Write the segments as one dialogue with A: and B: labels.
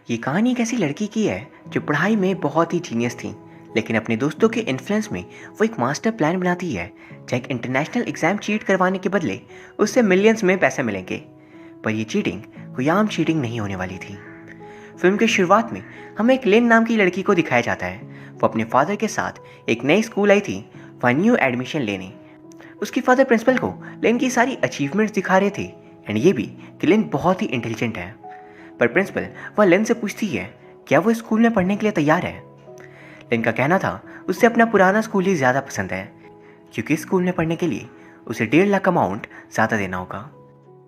A: ये कहानी एक ऐसी लड़की की है जो पढ़ाई में बहुत ही जीनियस थी, लेकिन अपने दोस्तों के इन्फ्लुएंस में वो एक मास्टर प्लान बनाती है जहाँ एक इंटरनेशनल एग्जाम चीट करवाने के बदले उससे मिलियंस में पैसे मिलेंगे। पर ये चीटिंग कोई आम चीटिंग नहीं होने वाली थी। फिल्म की शुरुआत में हमें एक लिन नाम की लड़की को दिखाया जाता है। वो अपने फादर के साथ एक नई स्कूल आई थी वह न्यू एडमिशन लेने। उसकी फादर प्रिंसिपल को लिन की सारी अचीवमेंट्स दिखा रहे थे एंड ये भी कि लिन बहुत ही इंटेलिजेंट है। पर प्रिंसिपल वह लिन से पूछती है क्या वो स्कूल में पढ़ने के लिए तैयार है। लिन का कहना था उससे अपना पुराना स्कूल ही ज़्यादा पसंद है क्योंकि स्कूल में पढ़ने के लिए उसे 1.5 लाख अमाउंट ज़्यादा देना होगा।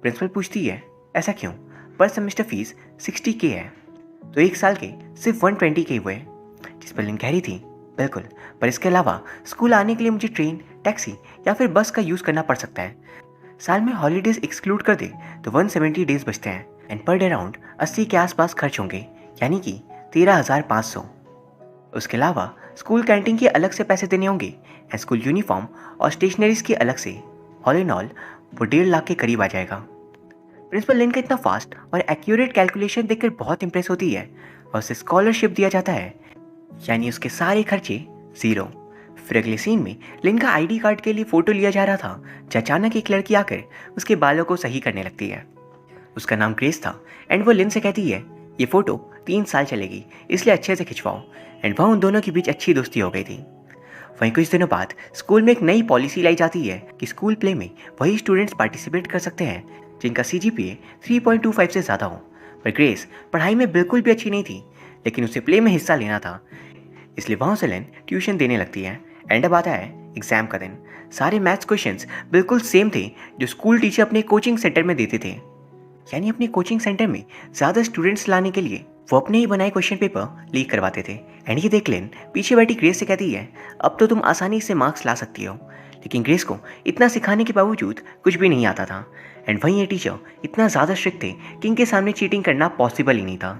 A: प्रिंसिपल पूछती है ऐसा क्यों, पर सेमेस्टर फीस 60K है तो एक साल के सिर्फ 120K हुए। जिस पर लिन कह रही थी बिल्कुल, पर इसके अलावा स्कूल आने के लिए मुझे ट्रेन, टैक्सी या फिर बस का यूज़ करना पड़ सकता है। साल में हॉलीडेज एक्सक्लूड कर दे तो 170 डेज बचते हैं एंड पर डे अराउंड 80 के आसपास खर्च होंगे, यानी कि 13,500। उसके अलावा स्कूल कैंटीन के अलग से पैसे देने होंगे एंड स्कूल यूनिफॉर्म और स्टेशनरीज के अलग से। ऑल इन ऑल वो 1.5 लाख के करीब आ जाएगा। प्रिंसिपल लिन का इतना फास्ट और एक्यूरेट कैलकुलेशन देखकर बहुत इंप्रेस होती है और उसे स्कॉलरशिप दिया जाता है, यानी उसके सारे खर्चे ज़ीरो। फिर अगले सीन में लिन का आईडी कार्ड के लिए फ़ोटो लिया जा रहा था जब अचानक एक लड़की आकर उसके बालों को सही करने लगती है। उसका नाम ग्रेस था एंड वो लिन से कहती है ये फ़ोटो 3 साल चलेगी इसलिए अच्छे से खिंचवाओ। एंड वहाँ उन दोनों के बीच अच्छी दोस्ती हो गई थी। वहीं कुछ दिनों बाद स्कूल में एक नई पॉलिसी लाई जाती है कि स्कूल प्ले में वही स्टूडेंट्स पार्टिसिपेट कर सकते हैं जिनका CGPA 3.25 से ज़्यादा हो। पर ग्रेस पढ़ाई में बिल्कुल भी अच्छी नहीं थी, लेकिन उसे प्ले में हिस्सा लेना था, इसलिए वहाँ से लिन ट्यूशन देने लगती है। एंड अब आता है एग्ज़ाम का दिन। सारे मैथ्स क्वेश्चंस बिल्कुल सेम थे जो स्कूल टीचर अपने कोचिंग सेंटर में देते थे, यानी अपने कोचिंग सेंटर में ज़्यादा स्टूडेंट्स लाने के लिए वो अपने ही बनाए क्वेश्चन पेपर लीक करवाते थे। एंड ये देख लिन पीछे बैठी ग्रेस से कहती है अब तो तुम आसानी से मार्क्स ला सकती हो, लेकिन ग्रेस को इतना सिखाने के बावजूद कुछ भी नहीं आता था। एंड वहीं ये टीचर इतना ज़्यादा स्ट्रिक्ट थे कि इनके सामने चीटिंग करना पॉसिबल ही नहीं था।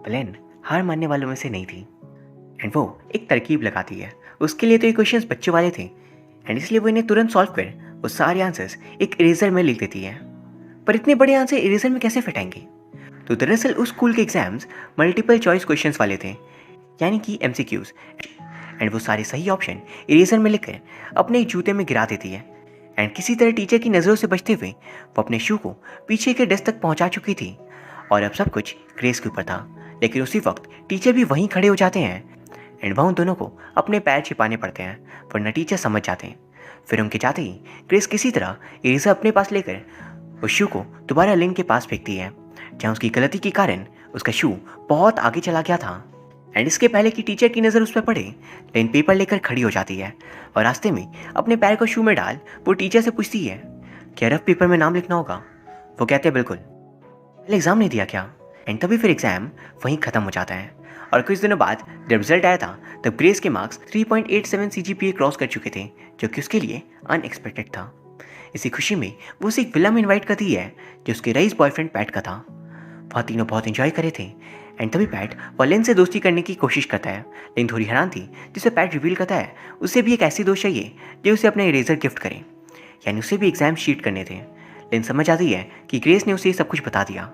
A: लिन हार मानने वालों में से नहीं थी एंड वो एक तरकीब लगाती है। उसके लिए तो ये क्वेश्चंस बच्चों वाले थे एंड इसलिए वो इन्हें तुरंत सॉल्व कर वो सारे आंसर्स एक इरेजर में लिख देती है। पर इतने बड़े आंसर इरेजर में कैसे फिट आएंगे? तो दरअसल उस स्कूल के एग्जाम्स मल्टीपल चॉइस क्वेश्चंस वाले थे, यानी कि MCQs। एंड वो सारे सही ऑप्शन इरेजर में लिखकर अपने जूते में गिरा देती है। एंड किसी तरह टीचर की नज़रों से बचते हुए वो अपने शू को पीछे के डेस्क तक पहुंचा चुकी थी और अब सब कुछ ग्रेस के ऊपर था। लेकिन उसी वक्त टीचर भी वहीं खड़े हो जाते हैं एंड वह उन दोनों को अपने पैर छिपाने पड़ते हैं, वरना टीचर समझ जाते हैं। फिर उनके जाते ही ग्रेस किसी तरह इरेजर अपने पास लेकर उस शू को दोबारा लिन के पास फेंकती है, जहाँ उसकी गलती के कारण उसका शू बहुत आगे चला गया था। एंड इसके पहले कि टीचर की नज़र उस पर पड़े, लिन पेपर लेकर खड़ी हो जाती है और रास्ते में अपने पैर को शू में डाल वो टीचर से पूछती है क्या रफ पेपर में नाम लिखना होगा? वो कहते हैं बिल्कुल। पहले एग्ज़ाम नहीं दिया क्या? एंड तभी फिर एग्ज़ाम वहीं ख़त्म हो जाता है। और कुछ दिनों बाद जब रिजल्ट आया था तब ग्रेस के मार्क्स 3.87 CGPA क्रॉस कर चुके थे, जो कि उसके लिए अनएक्सपेक्टेड था। इसी खुशी में वो उसे एक विला में इन्वाइट करती है जो उसके रईस बॉयफ्रेंड पैट का था। वह तीनों बहुत इंजॉय करे थे एंड तभी पैट वह लिन से दोस्ती करने की कोशिश करता है। लिन थोड़ी हैरान थी, जिससे पैट रिवील करता है उसे भी एक ऐसी दोस्त चाहिए जो उसे अपना इरेजर गिफ्ट करे, यानी उसे भी एग्जाम शीट करने थे। लिन समझ आती है कि ग्रेस ने उसे सब कुछ बता दिया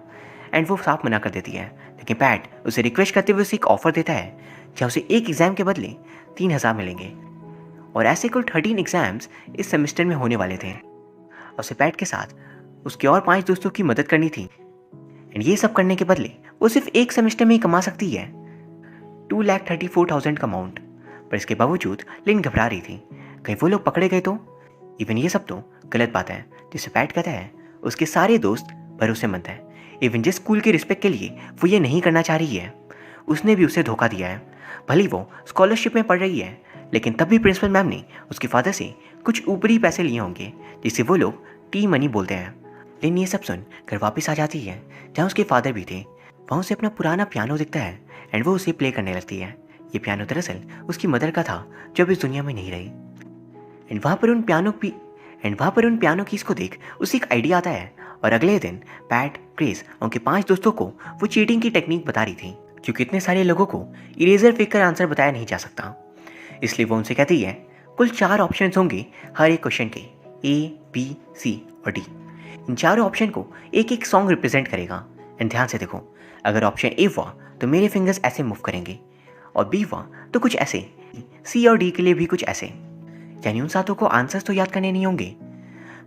A: एंड वो साफ मना कर देती है, लेकिन पैट उसे रिक्वेस्ट करते हुए उसे एक ऑफर देता है जहाँ उसे एक एग्ज़ाम के बदले 3,000 मिलेंगे। और ऐसे कुल 13 एग्जाम्स इस सेमेस्टर में होने वाले थे। उसे पैट के साथ उसके और 5 दोस्तों की मदद करनी थी एंड ये सब करने के बदले वो सिर्फ एक सेमेस्टर में ही कमा सकती है 2,34,000 का अमाउंट। पर इसके बावजूद लिन घबरा रही थी, कहीं वो लोग पकड़े गए तो? इवन ये सब तो गलत बात है, जिससे पैट कहता है उसके सारे दोस्त भरोसेमंद हैं। इवन जिस स्कूल की रिस्पेक्ट के लिए वो ये नहीं करना चाह रही है उसने भी उसे धोखा दिया है। भले वो स्कॉलरशिप में पढ़ रही है, लेकिन तब भी प्रिंसिपल मैम ने उसके फादर से कुछ ऊपरी पैसे लिए होंगे जिसे वो लोग टी मनी बोलते हैं। लिन ये सब सुन घर वापस आ जाती है जहाँ उसके फादर भी थे। वहाँ उसे अपना पुराना पियानो दिखता है एंड वो उसे प्ले करने लगती है। ये पियानो दरअसल उसकी मदर का था जो अब इस दुनिया में नहीं रही। एंड वहाँ पर उन पियानो कीज को देख उसे एक आइडिया आता है और अगले दिन पैट, ग्रेस और उनके 5 दोस्तों को वो चीटिंग की टेक्निक बता रही थी, क्योंकि इतने सारे लोगों को इरेजर फेंक कर आंसर बताया नहीं जा सकता। इसलिए वो उनसे कहती है कुल 4 ऑप्शंस होंगे हर एक क्वेश्चन के, A, B, C और D। इन चारों ऑप्शन को एक एक सॉन्ग रिप्रेजेंट करेगा। एंड ध्यान से देखो, अगर ऑप्शन ए हुआ तो मेरे फिंगर्स ऐसे मूव करेंगे, और बी हुआ तो कुछ ऐसे, सी और डी के लिए भी कुछ ऐसे। यानी उन सातों को आंसर्स तो याद करने नहीं होंगे,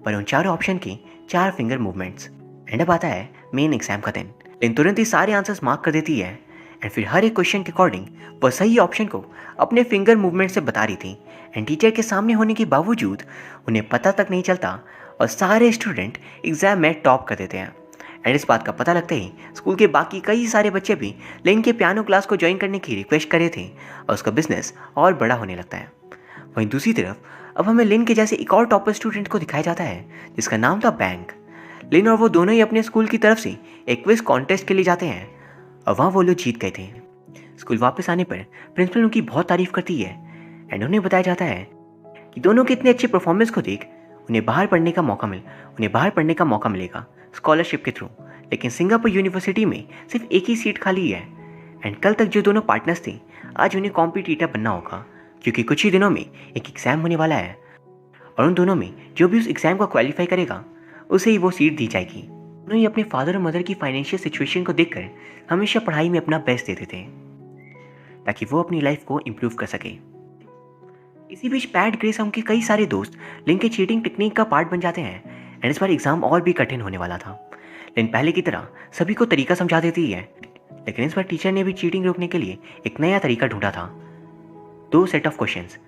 A: पर उन चारों ऑप्शन के 4 फिंगर मूवमेंट्स। एंड अब आता है मेन एग्जाम का दिन। लेकिन तुरंत ही सारे आंसर्स मार्क कर देती है, एंड फिर हर एक क्वेश्चन के अकॉर्डिंग वह सही ऑप्शन को अपने फिंगर मूवमेंट से बता रही थी। एंड टीचर के सामने होने के बावजूद उन्हें पता तक नहीं चलता, और सारे स्टूडेंट एग्जाम में टॉप कर देते हैं। एंड इस बात का पता लगते ही स्कूल के बाकी कई सारे बच्चे भी लिन के पियानो क्लास को ज्वाइन करने की रिक्वेस्ट करे थे, और उसका बिजनेस और बड़ा होने लगता है। वहीं दूसरी तरफ अब हमें लिन के जैसे एक और टॉपर स्टूडेंट को दिखाया जाता है, जिसका नाम था बैंक। लिन और वो दोनों ही अपने स्कूल की तरफ से एक क्विज कॉन्टेस्ट के लिए जाते हैं, और वहाँ वो लोग जीत गए थे। स्कूल वापस आने पर प्रिंसिपल उनकी बहुत तारीफ करती है, एंड उन्हें बताया जाता है कि दोनों के इतने अच्छे परफॉर्मेंस को देख उन्हें बाहर पढ़ने का मौका मिलेगा स्कॉलरशिप के थ्रू। लेकिन सिंगापुर यूनिवर्सिटी में सिर्फ एक ही सीट खाली है, एंड कल तक जो दोनों पार्टनर्स थे आज उन्हें कॉम्पिटिटर बनना होगा, क्योंकि कुछ ही दिनों में एक एग्ज़ाम होने वाला है, और उन दोनों में जो भी उस एग्ज़ाम को क्वालिफाई करेगा उसे ही वो सीट दी जाएगी। दोनों ही अपने फादर और मदर की फाइनेंशियल सिचुएशन को देखकर हमेशा पढ़ाई में अपना बेस्ट देते थे, ताकि वो अपनी लाइफ को इम्प्रूव कर सके। इसी बीच पैट, ग्रेस और उनके कई सारे दोस्त लिन के चीटिंग टेक्निक का पार्ट बन जाते हैं, एंड इस बार एग्जाम और भी कठिन होने वाला था। लिन पहले की तरह सभी को तरीका समझा देती है, लेकिन इस बार टीचर ने भी चीटिंग रोकने के लिए एक नया तरीका ढूंढा था। 2 सेट ऑफ क्वेश्चंस,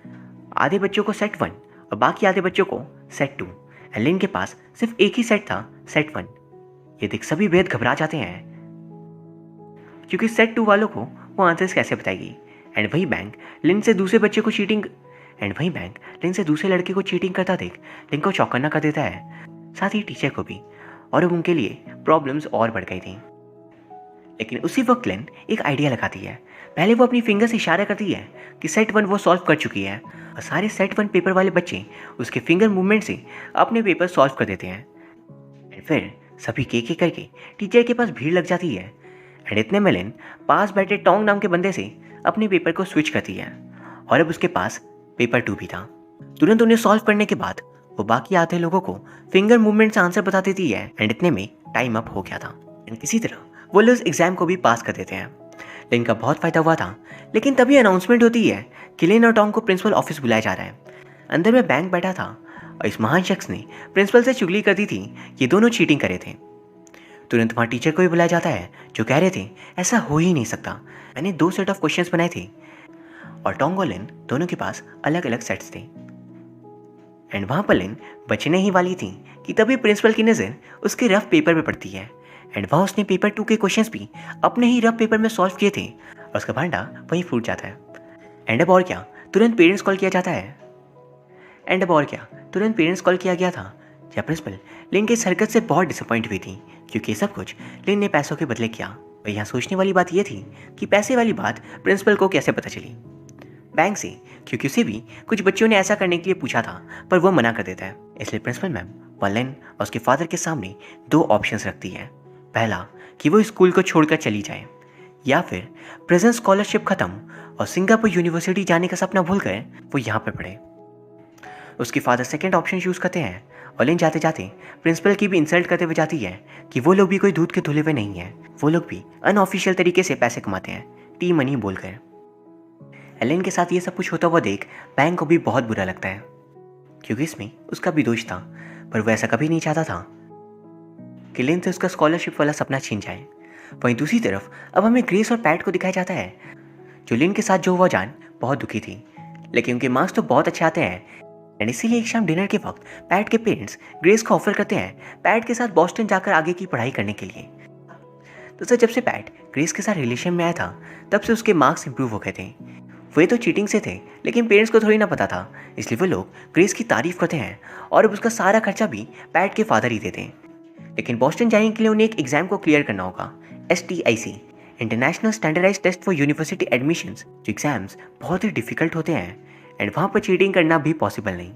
A: आधे बच्चों को सेट 1 और बाकी आधे बच्चों को सेट 2। एंड लिन के पास सिर्फ एक ही सेट था, सेट 1। ये देख सभी बेहद घबरा जाते हैं, क्योंकि सेट 2 वालों को वो आंसर्स कैसे बताएगी। एंड वही बैंक लिन से दूसरे लड़के को चीटिंग करता देख लिन को चौकन्ना कर देता है, साथ ही टीचर को भी, और अब उनके लिए प्रॉब्लम्स और बढ़ गई थी। लेकिन उसी वक्त लिन एक आइडिया लगाती है। पहले वो अपनी फिंगर से इशारा करती है कि सेट 1 वो सॉल्व कर चुकी है, और सारे सेट 1 पेपर वाले बच्चे उसके फिंगर मूवमेंट से अपने पेपर सॉल्व कर देते हैं। एंड फिर सभी एक करके टीचर के पास भीड़ लग जाती है, एंड इतने में लिन पास बैठे टोंग नाम के बंदे से अपने पेपर को स्विच करती है, और अब उसके पास पेपर 2 भी था। तुरंत उन्हें सॉल्व करने के बाद वो बाकी आधे लोगों को फिंगर मूवमेंट से आंसर बता देती है, एंड इतने में टाइम अप हो गया था। एंड किसी तरह वो लोग एग्जाम को भी पास कर देते हैं। लिन का बहुत फायदा हुआ था, लेकिन तभी अनाउंसमेंट होती है कि लिन और टॉम को प्रिंसिपल ऑफिस बुलाया जा रहा है। अंदर में बैंक बैठा था, और इस महान शख्स ने प्रिंसिपल से चुगली कर दी थी, ये दोनों चीटिंग करे थे। तुरंत वहाँ टीचर को भी बुलाया जाता है, जो कह रहे थे ऐसा हो ही नहीं सकता, मैंने 2 सेट ऑफ क्वेश्चंस बनाए थे, और टोंग और लिन दोनों के पास अलग अलग सेट्स थे। एंड वहाँ पर लिन बचने ही वाली थी कि तभी प्रिंसिपल की नज़र उसके रफ पेपर पे पड़ती है, एंड वहाँ उसने पेपर 2 के क्वेश्चंस भी अपने ही रफ पेपर में सॉल्व किए थे, और उसका भांडा वहीं फूट जाता है। एंड अब और क्या, तुरंत पेरेंट्स कॉल किया गया था, जहाँ प्रिंसिपल लिन के इस हरकत से बहुत डिसअपॉइंट हुई थी, क्योंकि सब कुछ लिन ने पैसों के बदले किया। और यहाँ सोचने वाली बात यह थी कि पैसे वाली बात प्रिंसिपल को कैसे पता चली। बैंक से, क्योंकि उसे भी कुछ बच्चों ने ऐसा करने के लिए पूछा था, पर वो मना कर देता है। इसलिए प्रिंसिपल मैम वह लिन और उसके फादर के सामने 2 ऑप्शंस रखती है। पहला कि वो स्कूल को छोड़कर चली जाए, या फिर प्रेजेंट स्कॉलरशिप खत्म और सिंगापुर यूनिवर्सिटी जाने का सपना भूलकर वो यहाँ पर पढ़े। उसके फादर सेकंड ऑप्शन चूज करते हैं, और लिन जाते जाते प्रिंसिपल की भी इंसल्ट करते हुए जाती है कि वो लोग भी कोई दूध के धुले हुए नहीं है, वो लोग भी अनऑफिशियल तरीके से पैसे कमाते हैं, टी मनी बोलकर। एलन के साथ ये सब कुछ होता हुआ देख बैंक को भी बहुत बुरा लगता है, क्योंकि इसमें उसका भी दोष था, पर वो ऐसा कभी नहीं चाहता था कि लिन से उसका स्कॉलरशिप वाला सपना छीन जाए। वहीं दूसरी तरफ अब हमें ग्रेस और पैट को दिखाया जाता है, जो लिन के साथ जो हुआ जान बहुत दुखी थी, लेकिन उनके मार्क्स तो बहुत अच्छे आते हैं, एंड इसीलिए एक शाम डिनर के वक्त पैट के पेरेंट्स ग्रेस को ऑफर करते हैं पैट के साथ बॉस्टन जाकर आगे की पढ़ाई करने के लिए। तो सर जब से पैट ग्रेस के साथ रिलेशन में आया था, तब से उसके मार्क्स इंप्रूव हो गए थे। वे तो चीटिंग से थे, लेकिन पेरेंट्स को थोड़ी ना पता था, इसलिए वो लोग ग्रेस की तारीफ करते हैं, और अब उसका सारा खर्चा भी पैट के फादर ही देते हैं। लेकिन बॉस्टन जाने के लिए उन्हें एक एग्जाम को क्लियर करना होगा, STIC, international standardized test for university admissions, जो एग्जाम्स बहुत ही डिफिकल्ट होते हैं, एंड वहाँ पर चीटिंग करना भी पॉसिबल नहीं।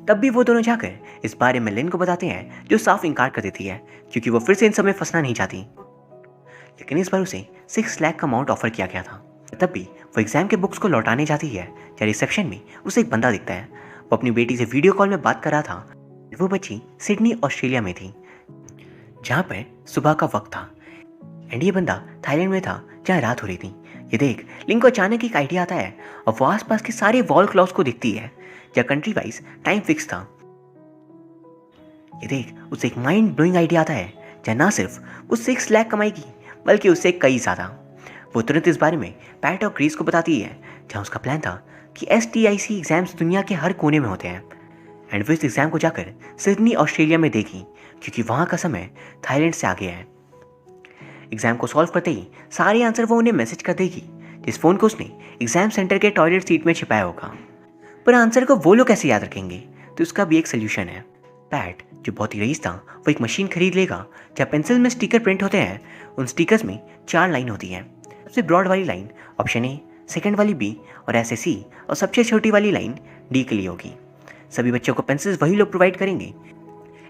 A: तब भी वो दोनों जाकर इस बारे में लिन को बताते हैं, जो साफ इनकार कर देती है, क्योंकि वो फिर से इन सब में फंसना नहीं चाहती। लेकिन इस बार उसे 6 लाख का अमाउंट ऑफर किया गया था। तब भी वो एग्जाम के बुक्स को लौटाने जाती है, जब रिसेप्शन में उसे एक बंदा दिखता है। वो अपनी बेटी से वीडियो कॉल में बात कर रहा था। वो बच्ची सिडनी ऑस्ट्रेलिया में थी, जहाँ पर सुबह का वक्त था, एंड ये बंदा थाईलैंड में था जहाँ रात हो रही थी। ये देख लिन को अचानक एक आइडिया आता है और वो आसपास के सारे वॉल क्लॉक्स को दिखती है जहाँ कंट्री वाइज टाइम फिक्स था। ये देख उसे एक माइंड ब्लोइंग आइडिया आता है जहाँ ना सिर्फ वो 6 लाख कमाएगी बल्कि उससे कई ज़्यादा। वो तुरंत इस बारे में पैट और क्रिस को बताती है जहाँ उसका प्लान था कि STIC एग्जाम्स दुनिया के हर कोने में होते हैं एंड वो इस एग्ज़ाम को जाकर सिडनी ऑस्ट्रेलिया में देगी क्योंकि वहाँ का समय थाईलैंड से आगे है। एग्ज़ाम को सॉल्व करते ही सारे आंसर वो उन्हें मैसेज कर देगी जिस फ़ोन को उसने एग्ज़ाम सेंटर के टॉयलेट सीट में छिपाया होगा। पर आंसर को वो लोग कैसे याद रखेंगे, तो उसका भी एक सोल्यूशन है। पैट जो बहुत ही रईस था वो एक मशीन खरीद लेगा जहाँ पेंसिल में स्टिकर प्रिंट होते हैं। उन स्टिकर्स में 4 लाइन होती हैं। सबसे ब्रॉड वाली लाइन ऑप्शन ए, सेकंड वाली बी और ऐसे सी और सबसे छोटी वाली लाइन डी के लिए होगी। सभी बच्चों को पेंसिल्स वही लोग प्रोवाइड करेंगे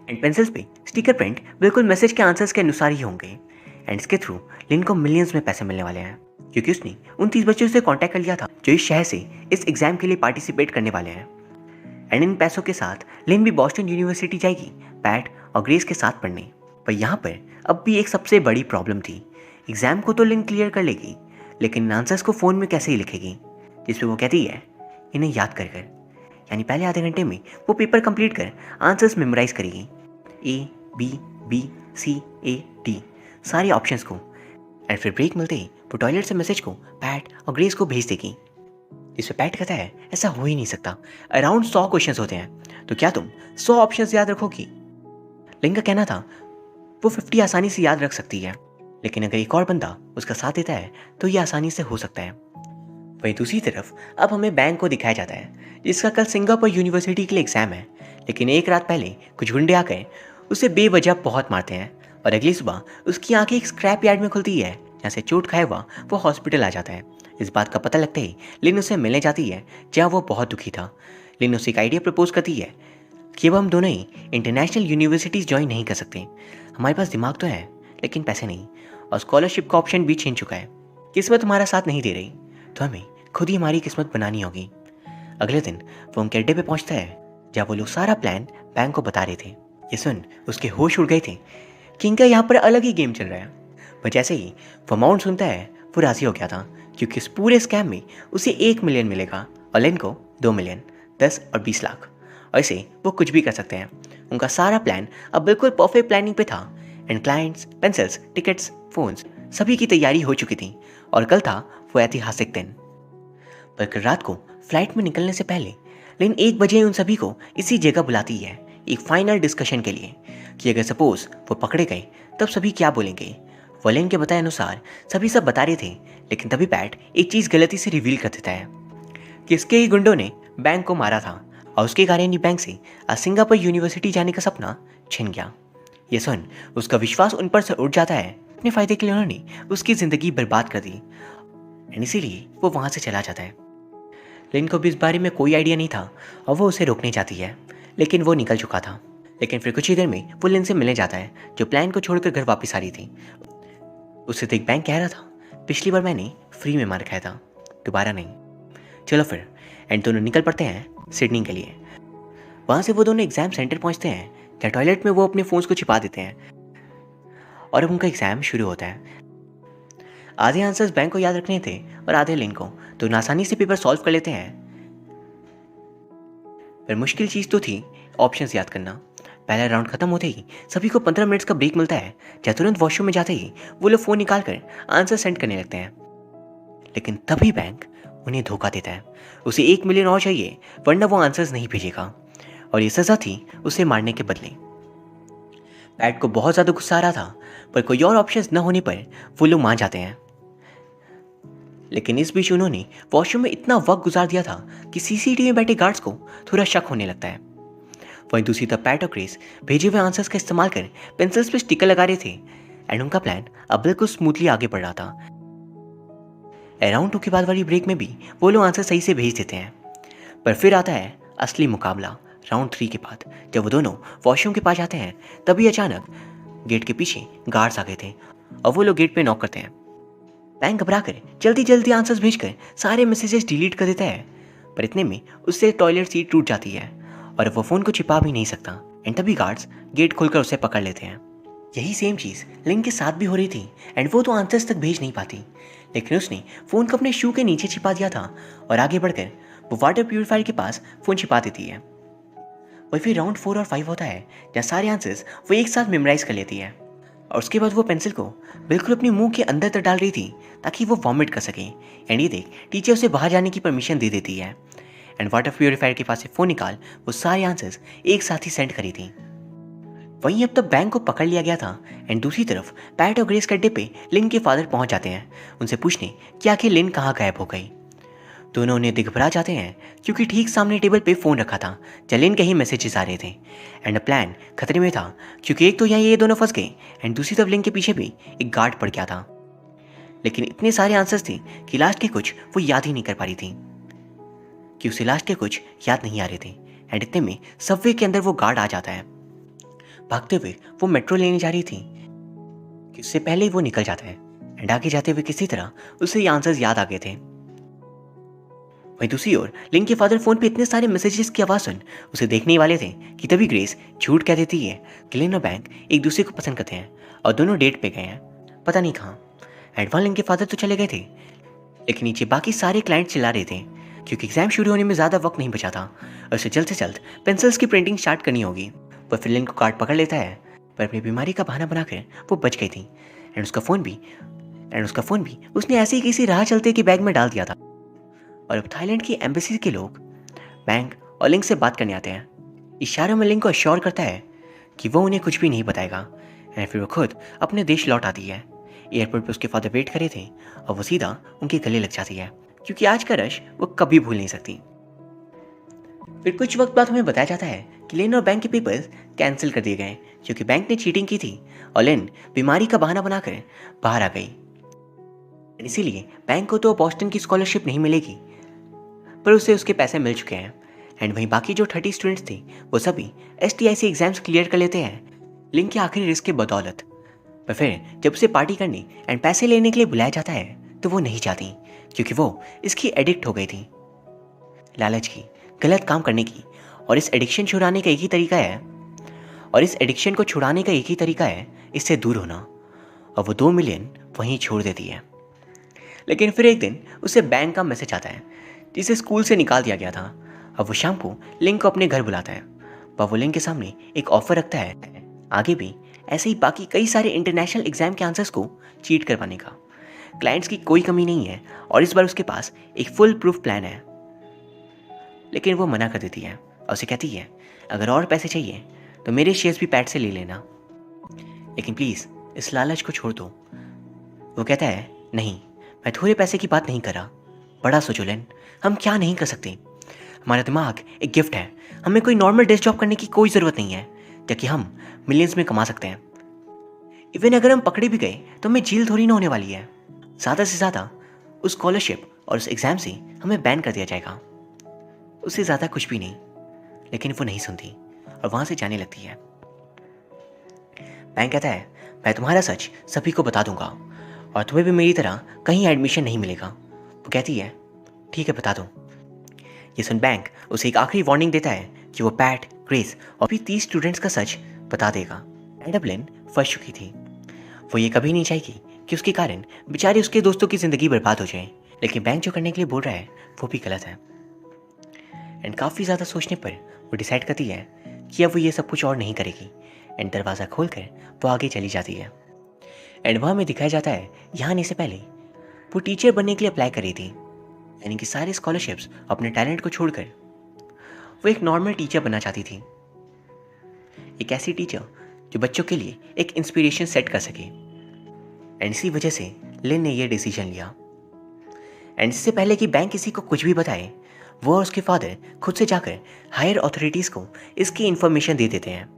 A: एंड पेंसिल्स पे स्टिकर प्रिंट बिल्कुल मैसेज के आंसर्स के अनुसार ही होंगे एंड इसके थ्रू लिन को मिलियंस में पैसे मिलने वाले हैं क्योंकि उसने उन 30 बच्चों से कांटेक्ट कर लिया था जो इस शहर से इस एग्जाम के लिए पार्टिसिपेट करने वाले हैं। एंड इन पैसों के साथ लिन भी बॉस्टन यूनिवर्सिटी जाएगी पैट और ग्रेस के साथ पढ़ने। पर यहाँ पर अब भी एक सबसे बड़ी प्रॉब्लम थी। एग्जाम को तो लिन क्लियर कर लेगी लेकिन इन आंसर्स को फ़ोन में कैसे ही लिखेगी, जिसपे वो कहती है इन्हें याद कर कर, यानी पहले आधे घंटे में वो पेपर कंप्लीट कर आंसर्स मेमोराइज करेगी। A, B, B, C, A, D सारे ऑप्शंस को एंड फिर ब्रेक मिलते ही वो टॉयलेट से मैसेज को पैट और ग्रेस को भेज देगी। इसमें पैट कहता है ऐसा हो ही नहीं सकता, अराउंड 100 क्वेश्चंस होते हैं तो क्या तुम 100 ऑप्शंस याद रखोगी। लिन का कहना था वो 50 आसानी से याद रख सकती है लेकिन अगर एक और बंदा उसका साथ देता है तो ये आसानी से हो सकता है। वहीं दूसरी तरफ अब हमें बैंक को दिखाया जाता है जिसका कल सिंगापुर यूनिवर्सिटी के लिए एग्जाम है, लेकिन एक रात पहले कुछ गुंडे आकर उसे बेवजह बहुत मारते हैं और अगली सुबह उसकी आंखें एक स्क्रैप यार्ड में खुलती है जहाँ से चोट खाया हुआ वो हॉस्पिटल आ जाता है। इस बात का पता लगते ही लिन उसे मिलने जाती है जहाँ वो बहुत दुखी था। लिन उसे एक आइडिया प्रपोज करती है कि अब हम दोनों ही इंटरनेशनल यूनिवर्सिटीज़ ज्वाइन नहीं कर सकते। हमारे पास दिमाग तो है लेकिन पैसे नहीं और स्कॉलरशिप का ऑप्शन भी छीन चुका है। किस्मत हमारा साथ नहीं दे रही तो हमें खुद ही हमारी किस्मत बनानी होगी। अगले दिन वो उनके अड्डे पे पहुंचता है जहाँ वो लोग सारा प्लान बैंक को बता रहे थे। ये सुन उसके होश उड़ गए थे कि इनका यहाँ पर अलग ही गेम चल रहा है। पर जैसे ही वो अमाउंट सुनता है वो राजी हो गया था क्योंकि इस पूरे स्कैम में उसे 1 मिलियन मिलेगा और लिन को 2 मिलियन, 10 और 20 लाख। और इसे वो कुछ भी कर सकते हैं। उनका सारा प्लान अब बिल्कुल परफेक्ट प्लानिंग पे था and clients, pencils, tickets, phones सभी की तैयारी हो चुकी थी और कल था वो ऐतिहासिक दिन। पर कल रात को फ्लाइट में निकलने से पहले लिन 1 बजे उन सभी को इसी जगह बुलाती है एक फाइनल डिस्कशन के लिए कि अगर सपोज वो पकड़े गए तब सभी क्या बोलेंगे। वो लिन के बताए अनुसार सभी सब बता रहे थे लेकिन तभी पैट एक चीज़ गलती से रिवील कर देता है कि इसके ही गुंडों ने बैंक को मारा था और उसके कारण ही बैंक से आज सिंगापुर यूनिवर्सिटी जाने का सपना छिन गया। ये सुन उसका विश्वास उन पर से उठ जाता है। अपने फायदे के लिए उन्होंने उसकी ज़िंदगी बर्बाद कर दी एंड इसीलिए वो वहाँ से चला जाता है। लिन को भी इस बारे में कोई आइडिया नहीं था और वो उसे रोकने जाती है लेकिन वो निकल चुका था। लेकिन फिर कुछ ही देर में वो लिन से मिलने जाता है जो प्लान को छोड़कर घर वापस आ रही थी। उससे तो एक बैंक कह रहा था पिछली बार मैंने फ्री में मार खाया था, दोबारा नहीं। चलो फिर एंड दोनों निकल पड़ते हैं सिडनी के लिए। वहाँ से वो दोनों एग्जाम सेंटर पहुँचते हैं जहाँ टॉयलेट में वो अपने फ़ोन्स को छिपा देते हैं और अब उनका एग्ज़ाम शुरू होता है। आधे आंसर्स बैंक को याद रखने थे और आधे लिन को, तो आसानी से पेपर सॉल्व कर लेते हैं। पर मुश्किल चीज़ तो थी ऑप्शंस याद करना। पहला राउंड खत्म होते ही सभी को 15 मिनट्स का ब्रेक मिलता है जहाँ तुरंत वॉशरूम में जाते ही वो लोग फ़ोन निकाल कर आंसर सेंड करने लगते हैं। लेकिन तभी बैंक उन्हें धोखा देता है। उसे 1 मिलियन और चाहिए वरना वो आंसर्स नहीं भेजेगा और ये सज़ा थी उसे मारने के बदले। पैट को बहुत ज़्यादा गुस्सा आ रहा था पर कोई और ऑप्शंस न होने पर वो लोग मान जाते हैं। लेकिन इस बीच उन्होंने वॉशरूम में इतना वक्त गुजार दिया था कि सीसीटीवी में बैठे गार्ड्स को थोड़ा शक होने लगता है। वहीं दूसरी तरफ पैट और क्रिस भेजे हुए आंसर्स का इस्तेमाल कर पेंसिल्स पे स्टिकर लगा रहे थे एंड उनका प्लान अब बिल्कुल स्मूथली आगे बढ़ रहा था। राउंड 2 के बाद वाली ब्रेक में भी वो लोग आंसर सही से भेज देते हैं। पर फिर आता है असली मुकाबला राउंड 3 के बाद। जब वो दोनों वॉशरूम के पास जाते हैं तभी अचानक गेट के पीछे गार्ड्स आ गए थे और वो लोग गेट पे नॉक करते हैं। बैंक घबरा कर जल्दी जल्दी आंसर्स भेजकर सारे मैसेजेस डिलीट कर देता है पर इतने में उससे टॉयलेट सीट टूट जाती है और वो फ़ोन को छिपा भी नहीं सकता एंड तभी गार्ड्स गेट खोलकर उसे पकड़ लेते हैं। यही सेम चीज़ लिन के साथ भी हो रही थी एंड वो तो आंसर्स तक भेज नहीं पाती, लेकिन उसने फ़ोन को अपने शू के नीचे छिपा दिया था और आगे बढ़कर वो वाटर प्यूरीफायर के पास फ़ोन छिपा देती है। वही फिर राउंड 4 और 5 होता है जहाँ सारे आंसर्स वो एक साथ मेमोराइज कर लेती है और उसके बाद वो पेंसिल को बिल्कुल अपने मुंह के अंदर तक डाल रही थी ताकि वो वॉमिट कर सके। एंड ये देख टीचर उसे बाहर जाने की परमिशन दे देती है एंड वाटर प्यूरीफायर के पास से फ़ोन निकाल वो सारे आंसर्स एक साथ ही सेंड करी थी। वहीं अब तक बैंक को पकड़ लिया गया था एंड दूसरी तरफ पैट और ग्रेस के अड्डे पे लिन के फादर पहुंच जाते हैं उनसे पूछने कि आखिर लिन कहाँ गायब हो गई। दोनों उन्हें दिखभरा जाते हैं क्योंकि ठीक सामने टेबल पे फ़ोन रखा था जहाँ लिन के ही मैसेजेस आ रहे थे एंड प्लान खतरे में था क्योंकि एक तो यहाँ ये दोनों फंस गए एंड दूसरी तरफ लिन के पीछे भी एक गार्ड पड़ गया था। लेकिन इतने सारे आंसर्स थे कि लास्ट के कुछ वो याद ही नहीं कर पा रही थी कि उसे लास्ट के कुछ याद नहीं आ रहे थे एंड इतने में सबवे के अंदर वो गार्ड आ जाता है। भागते हुए वो मेट्रो लेने जा रही थी कि उससे पहले ही वो निकल जाता है एंड आगे जाते हुए किसी तरह उसे ये आंसर्स याद आ गए थे। वहीं दूसरी ओर लिन के फादर फोन पे इतने सारे मैसेजेस की आवाज़ सुन उसे देखने ही वाले थे कि तभी ग्रेस झूठ कह देती है कि लिन और बैंक एक दूसरे को पसंद करते हैं और दोनों डेट पे गए हैं, पता नहीं कहाँ। एंड वहाँ लिन के फादर तो चले गए थे लेकिन नीचे बाकी सारे क्लाइंट चिल्ला रहे थे क्योंकि एग्जाम शुरू होने में ज़्यादा वक्त नहीं बचा था और उसे जल्द से जल्द पेंसिल्स की प्रिंटिंग स्टार्ट करनी होगी। वह फिर लिन को कार्ड पकड़ लेता है पर अपनी बीमारी का बहाना बनाकर वो बच गई थी एंड उसका फ़ोन भी उसने ऐसे ही किसी राह चलते के बैग में डाल दिया था। और अब थाईलैंड की एम्बेसी के लोग बैंक और लिंक से बात करने आते हैं। इशारों में लिंक को अश्योर करता है कि वो उन्हें कुछ भी नहीं बताएगा एंड फिर वो खुद अपने देश लौट आती है। एयरपोर्ट पर उसके फादर वेट करे थे और वो सीधा उनके गले लग जाती है क्योंकि आज का रश वो कभी भूल नहीं सकती। फिर कुछ वक्त बाद हमें बताया जाता है कि लिन और बैंक के पेपर्स कैंसिल कर दिए गए क्योंकि बैंक ने चीटिंग की थी और लिन बीमारी का बहाना बनाकर बाहर आ गई। इसीलिए बैंक को तो बॉस्टन की स्कॉलरशिप नहीं मिलेगी पर उसे उसके पैसे मिल चुके हैं एंड वहीं बाकी जो 30 स्टूडेंट्स थे वो सभी STIC एग्जाम्स क्लियर कर लेते हैं लिंक के आखिरी रिस्क के बदौलत। पर फिर जब उसे पार्टी करने एंड पैसे लेने के लिए बुलाया जाता है तो वो नहीं जाती क्योंकि वो इसकी एडिक्ट हो गई थी, लालच की, गलत काम करने की। और इस एडिक्शन छुड़ाने का एक ही तरीका है इससे दूर होना। और वो 2 मिलियन वहीं छोड़ देती है। लेकिन फिर एक दिन उसे बैंक का मैसेज आता है जिसे स्कूल से निकाल दिया गया था। अब वो शाम को लिंक को अपने घर बुलाता है पर वो लिंक के सामने एक ऑफर रखता है आगे भी ऐसे ही बाकी कई सारे इंटरनेशनल एग्जाम के आंसर्स को चीट करवाने का। क्लाइंट्स की कोई कमी नहीं है और इस बार उसके पास एक फुल प्रूफ प्लान है। लेकिन वो मना कर देती है और उसे कहती है अगर और पैसे चाहिए तो मेरे शेयर्स भी पैट से ले लेना, लेकिन प्लीज़ इस लालच को छोड़ दो। वो कहता है नहीं, मैं थोड़े पैसे की बात नहीं कर रहा, बड़ा सोचो लिन, हम क्या नहीं कर सकते। हमारा दिमाग एक गिफ्ट है, हमें कोई नॉर्मल डेस्क जॉब करने की कोई ज़रूरत नहीं है ताकि हम मिलियंस में कमा सकते हैं। इवन अगर हम पकड़े भी गए तो हमें जेल थोड़ी ना होने वाली है। ज़्यादा से ज़्यादा उस स्कॉलरशिप और उस एग्ज़ाम से हमें बैन कर दिया जाएगा, उससे ज़्यादा कुछ भी नहीं। लेकिन वो नहीं सुनती और वहाँ से जाने लगती है। बैंक कहता है मैं तुम्हारा सच सभी को बता दूंगा और तुम्हें भी मेरी तरह कहीं एडमिशन नहीं मिलेगा। वो कहती है ठीक है बता दो। ये सुन बैंक उसे एक आखिरी वार्निंग देता है कि वो पैट, ग्रेस और भी 30 स्टूडेंट्स का सच बता देगा। एडब्लिन फंस चुकी थी, वो ये कभी नहीं चाहेगी कि उसके कारण बेचारे उसके दोस्तों की ज़िंदगी बर्बाद हो जाए। लेकिन बैंक जो करने के लिए बोल रहा है वो भी गलत है एंड काफ़ी ज़्यादा सोचने पर वो डिसाइड करती है कि अब वो ये सब कुछ और नहीं करेगी एंड दरवाज़ा खोलकर वो आगे चली जाती है। एंड वहाँ में दिखाया जाता है यहाँ आने से पहले वो टीचर बनने के लिए अप्लाई कर रही थी, यानी कि सारे स्कॉलरशिप्स अपने टैलेंट को छोड़कर वो एक नॉर्मल टीचर बनना चाहती थी, एक ऐसी टीचर जो बच्चों के लिए एक इंस्पिरेशन सेट कर सके। एंड इसी वजह से लिन ने यह डिसीजन लिया। एंड इससे पहले कि बैंक किसी को कुछ भी बताए वो और उसके फादर खुद से जाकर हायर अथॉरिटीज़ को इसकी इन्फॉर्मेशन दे देते हैं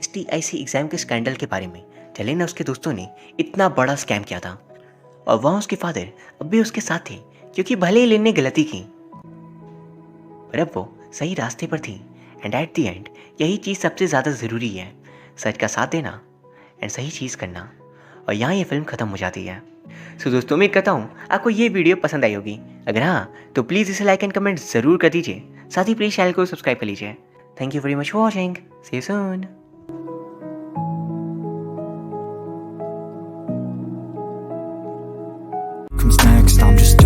A: STIC एग्ज़ाम के स्कैंडल के बारे में, जब लिन और उसके दोस्तों ने इतना बड़ा स्कैम किया था। और वहाँ उसके फादर अब भी उसके साथ थे क्योंकि भले ही लिन ने गलती की पर अब वो सही रास्ते पर थी। एंड एट द एंड यही चीज़ सबसे ज़्यादा ज़रूरी है, सच का साथ देना एंड सही चीज़ करना। और यहाँ ये फिल्म ख़त्म हो जाती है। सो दोस्तों उम्मीद करता हूँ आपको ये वीडियो पसंद आई होगी। अगर हाँ तो प्लीज़ इसे लाइक एंड कमेंट ज़रूर कर दीजिए, साथ ही प्लीज़ चैनल को सब्सक्राइब कर लीजिए। Thank you very much for watching, see you soon.
B: next, I'm just